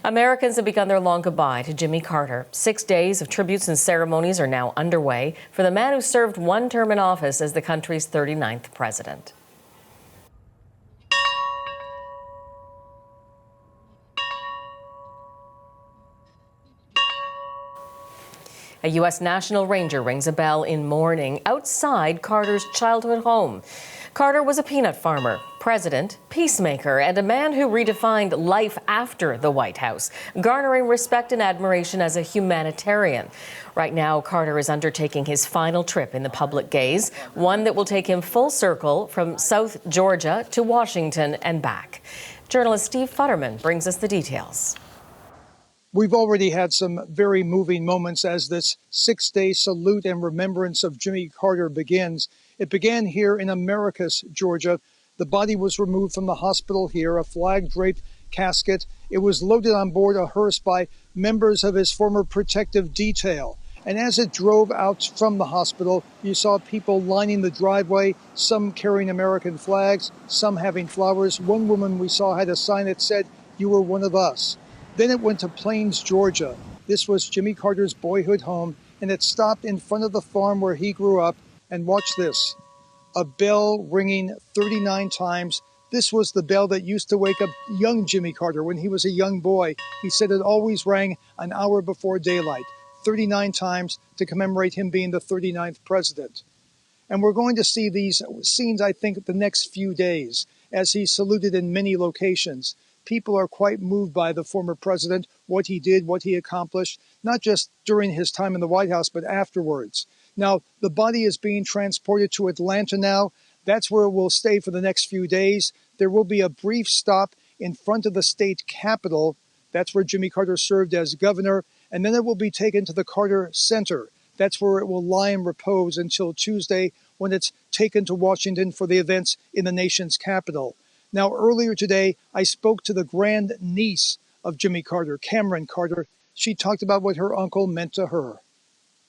Americans have begun their long goodbye to Jimmy Carter. 6 days of tributes and ceremonies are now underway for the man who served one term in office as the country's 39th president. A U.S. National Ranger rings a bell in mourning outside Carter's childhood home. Carter was a peanut farmer, president, peacemaker, and a man who redefined life after the White House, garnering respect and admiration as a humanitarian. Right now, Carter is undertaking his final trip in the public gaze, one that will take him full circle from South Georgia to Washington and back. Journalist Steve Futterman brings us the details. We've already had some very moving moments as this 6-day salute and remembrance of Jimmy Carter begins. It began here in Americus, Georgia. The body was removed from the hospital here, a flag-draped casket. It was loaded on board a hearse by members of his former protective detail. And as it drove out from the hospital, you saw people lining the driveway, some carrying American flags, some having flowers. One woman we saw had a sign that said, "You were one of us." Then it went to Plains, Georgia. This was Jimmy Carter's boyhood home, and it stopped in front of the farm where he grew up. And watch this, a bell ringing 39 times. This was the bell that used to wake up young Jimmy Carter when he was a young boy. He said it always rang an hour before daylight, 39 times to commemorate him being the 39th president. And we're going to see these scenes, I think, the next few days as he's saluted in many locations. People are quite moved by the former president, what he did, what he accomplished, not just during his time in the White House, but afterwards. Now, the body is being transported to Atlanta now. That's where it will stay for the next few days. There will be a brief stop in front of the state capitol. That's where Jimmy Carter served as governor. And then it will be taken to the Carter Center. That's where it will lie and repose until Tuesday, when it's taken to Washington for the events in the nation's capital. Now, earlier today, I spoke to the grandniece of Jimmy Carter, Cameron Carter. She talked about what her uncle meant to her.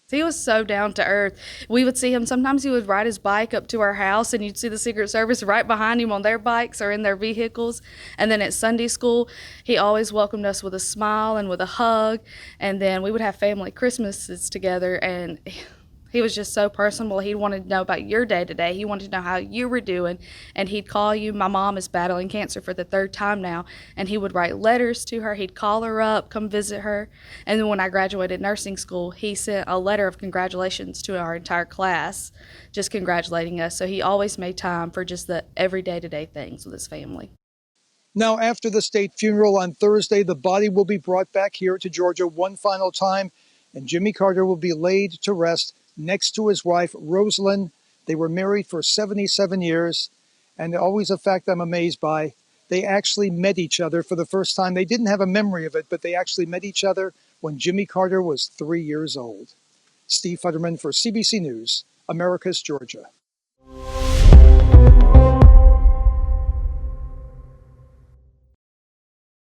He was so down to earth. We would see him, sometimes he would ride his bike up to our house and you'd see the Secret Service right behind him on their bikes or in their vehicles. And then at Sunday school, he always welcomed us with a smile and with a hug. And then we would have family Christmases together, and he was just so personable. He wanted to know about your day-to-day. He wanted to know how you were doing, and he'd call you. My mom is battling cancer for the 3rd time now, and he would write letters to her. He'd call her up, come visit her. And then when I graduated nursing school, he sent a letter of congratulations to our entire class, just congratulating us. So he always made time for just the everyday-to-day things with his family. Now, after the state funeral on Thursday, the body will be brought back here to Georgia one final time, and Jimmy Carter will be laid to rest next to his wife, Rosalind. They were married for 77 years, and always a fact I'm amazed by, they actually met each other for the first time. They didn't have a memory of it, but they actually met each other when Jimmy Carter was 3 years old. Steve Futterman for CBC News, Americus, Georgia.